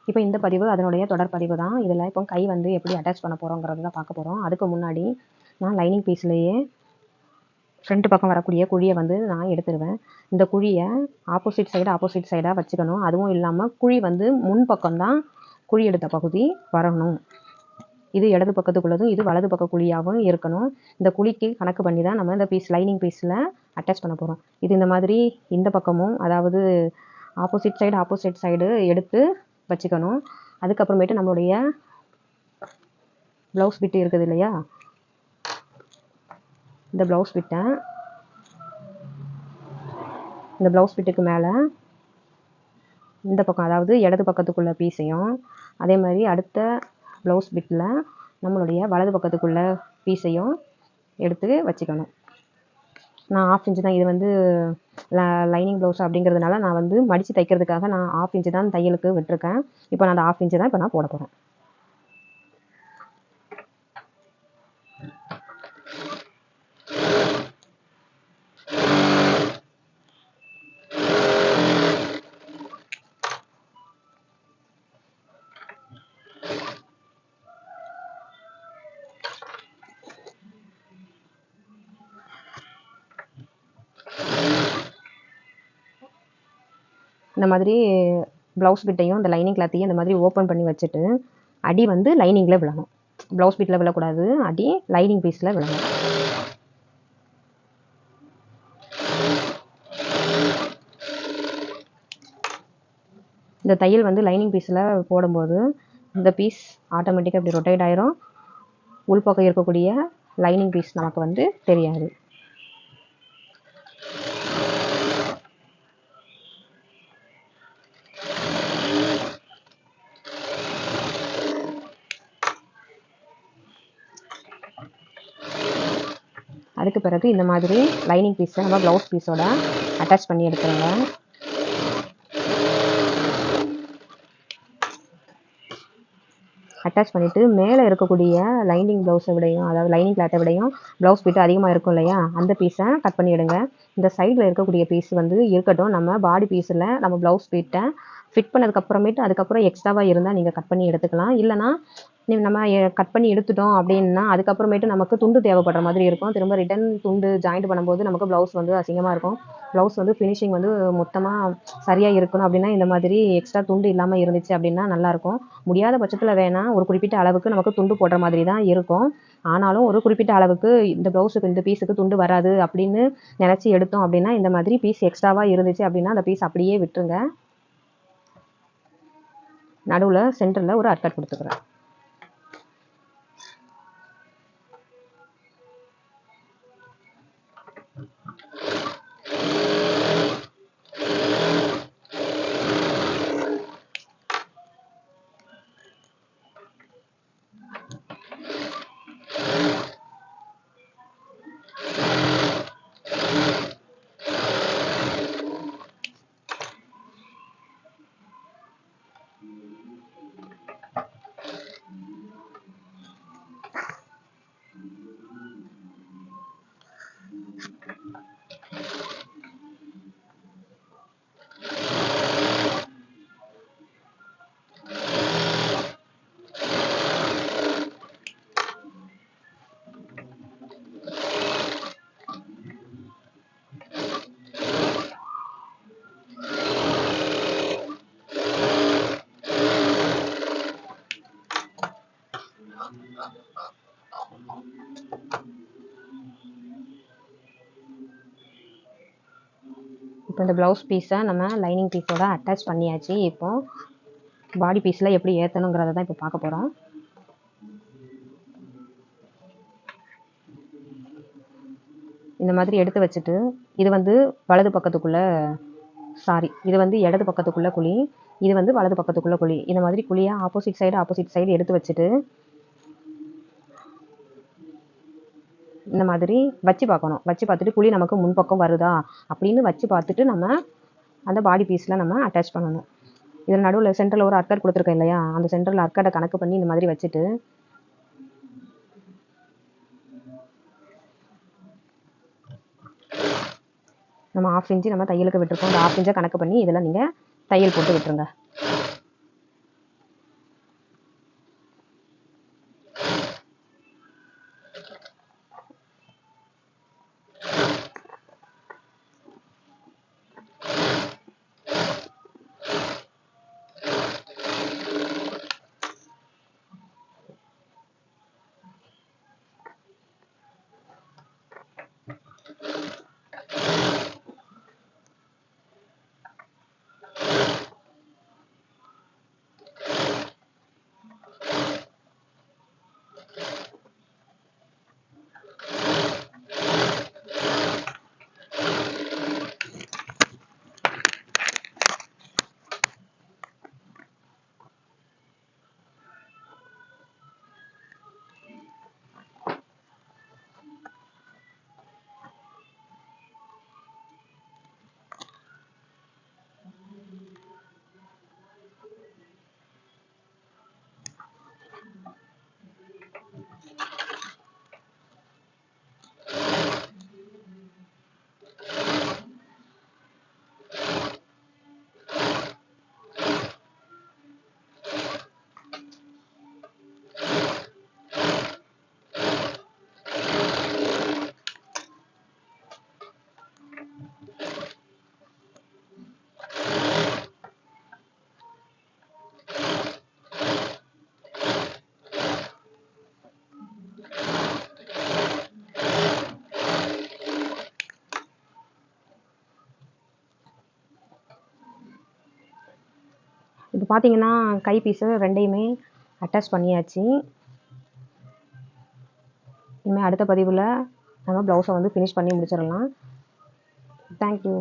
இப்போ இந்த பதிவு அதனுடைய தொடர் பதிவு தான். இதில் இப்போ கை வந்து எப்படி அட்டாச் பண்ண போகிறோங்கிறது தான் பார்க்க போகிறோம். அதுக்கு முன்னாடி நான் லைனிங் பீஸ்லேயே ஃப்ரண்ட் பக்கம் வரக்கூடிய குழியை வந்து நான் எடுத்துருவேன். இந்த குழியை ஆப்போசிட் சைடாக வச்சுக்கணும். அதுவும் இல்லாமல் குழி வந்து முன் பக்கம்தான் குழி எடுத்த பகுதி வரணும். இது இடது பக்கத்துக்குள்ளதும் இது வலது பக்க குழியாகவும் இருக்கணும். இந்த குழிக்கு கணக்கு பண்ணி தான் நம்ம இந்த லைனிங் பீஸில் அட்டாச் பண்ண போகிறோம். இது இந்த மாதிரி இந்த பக்கமும் அதாவது ஆப்போசிட் சைடு எடுத்து வச்சுக்கணும். அதுக்கப்புறமேட்டு நம்மளுடைய ப்ளவுஸ் பிட்டு இருக்குது இல்லையா, இந்த ப்ளவுஸ் பிட்டுக்கு மேலே இந்த பக்கம் அதாவது இடது பக்கத்துக்குள்ள பீஸையும் அதே மாதிரி அடுத்த ப்ளவுஸ் பிட்டில் நம்மளுடைய வலது பக்கத்துக்குள்ள பீஸையும் எடுத்து வச்சுக்கணும். நான் 1/2 இன்ச்சு தான், இது வந்து லைனிங் ப்ளவுஸ் அப்படிங்கிறதுனால நான் வந்து மடித்து தைக்கிறதுக்காக நான் 1/2 இன்ச்சு தான் தையலுக்கு விட்டுருக்கேன். இப்போ நான் அந்த 1/2 இன்ச்சு தான் இப்போ நான் போட போகிறேன். இந்த மாதிரி ப்ளவுஸ் பிட்டையும் இந்த லைனிங் கிளாத்தையும் இந்த மாதிரி ஓப்பன் பண்ணி வச்சுட்டு அடி வந்து லைனிங்கில் விழணும். ப்ளவுஸ் பிட்டில் விழக்கூடாது, அடி லைனிங் பீஸில் விழணும். இந்த தையல் வந்து லைனிங் பீஸில் போடும்போது இந்த பீஸ் ஆட்டோமேட்டிக்காக இப்படி ரொட்டேட் ஆயிரும். உள்பக்கம் இருக்கக்கூடிய லைனிங் பீஸ் நமக்கு வந்து தெரியாது. அதுக்கு பிறகு இந்த மாதிரி லைனிங் பீஸை நம்ம ப்ளவுஸ் பீஸோட அட்டாச் பண்ணி எடுத்துருங்க. அட்டாச் பண்ணிவிட்டு மேலே இருக்கக்கூடிய லைனிங் ப்ளவுஸை விடையும் அதாவது லைனிங் கிளாத்தை விடையும் ப்ளவுஸ் பீட்டு அதிகமாக இருக்கும் இல்லையா, அந்த பீஸை கட் பண்ணி எடுங்க. இந்த சைடில் இருக்கக்கூடிய பீஸ் வந்து இருக்கட்டும். நம்ம பாடி பீஸில் நம்ம ப்ளவுஸ் பீட்டை ஃபிட் பண்ணதுக்கப்புறமேட்டு அதுக்கப்புறம் எக்ஸ்ட்ராவாக இருந்தால் நீங்கள் கட் பண்ணி எடுத்துக்கலாம். இல்லைனா நம்ம கட் பண்ணி எடுத்துட்டோம் அப்படின்னா அதுக்கப்புறமேட்டு நமக்கு துண்டு தேவைப்படுற மாதிரி இருக்கும். திரும்ப ரிட்டன் துண்டு ஜாயிண்ட் பண்ணும்போது நமக்கு ப்ளவுஸ் வந்து அசிங்கமாக இருக்கும். ப்ளவுஸ் வந்து ஃபினிஷிங் வந்து மொத்தமாக சரியாக இருக்கணும் அப்படின்னா இந்த மாதிரி எக்ஸ்ட்ரா துண்டு இல்லாமல் இருந்துச்சு அப்படின்னா நல்லாயிருக்கும். முடியாத பட்சத்தில் வேணால் ஒரு குறிப்பிட்ட அளவுக்கு நமக்கு துண்டு போடுற மாதிரி தான் இருக்கும். ஆனாலும் ஒரு குறிப்பிட்ட அளவுக்கு இந்த ப்ளவுஸுக்கு இந்த பீஸுக்கு துண்டு வராது அப்படின்னு நினச்சி எடுத்தோம் அப்படின்னா இந்த மாதிரி பீஸ் எக்ஸ்ட்ராவாக இருந்துச்சு அப்படின்னா அந்த பீஸ் அப்படியே விட்டுருங்க. நடுவில் சென்டரில் ஒரு அர்க்கட் கொடுத்துக்கிறேன். இப்போ இந்த ப்ளவுஸ் பீஸை நம்ம லைனிங் பீஸோட அட்டாச் பண்ணியாச்சு. இப்போ பாடி பீஸில் எப்படி ஏற்றணுங்கிறத தான் இப்போ பார்க்க போகிறோம். இந்த மாதிரி எடுத்து வச்சுட்டு இது வந்து வலது பக்கத்துக்குள்ளே இது வந்து இடது பக்கத்துக்குள்ளே குழி, இது வந்து வலது பக்கத்துக்குள்ளே குழி. இந்த மாதிரி குழியை ஆப்போசிட் சைடு எடுத்து வச்சுட்டு இந்த மாதிரி வச்சு பார்க்கணும். வச்சு பார்த்துட்டு குழி நமக்கு முன்பக்கம் வருதா அப்படின்னு வச்சு பார்த்துட்டு நம்ம அந்த பாடி பீஸில் நம்ம அட்டாச் பண்ணணும். இதில் நடுவில் சென்டரில் ஒரு அர்க்கட் கொடுத்துருக்கேன் இல்லையா, அந்த சென்டரில் அர்க்கட்டை கணக்கு பண்ணி இந்த மாதிரி வச்சுட்டு நம்ம 1/2 இன்ச்சு நம்ம தையலுக்கு விட்டுருக்கோம். இந்த 1/2 இன்ச்சை கணக்கு பண்ணி இதில் நீங்கள் தையல் போட்டு விட்டுருங்க. இப்போ பார்த்தீங்கன்னா கை பீஸு ரெண்டையுமே அட்டாச் பண்ணியாச்சு. இனிமேல் அடுத்த பதிவில் நம்ம ப்ளவுஸை வந்து ஃபினிஷ் பண்ணி முடிச்சிடலாம். தேங்க்யூ.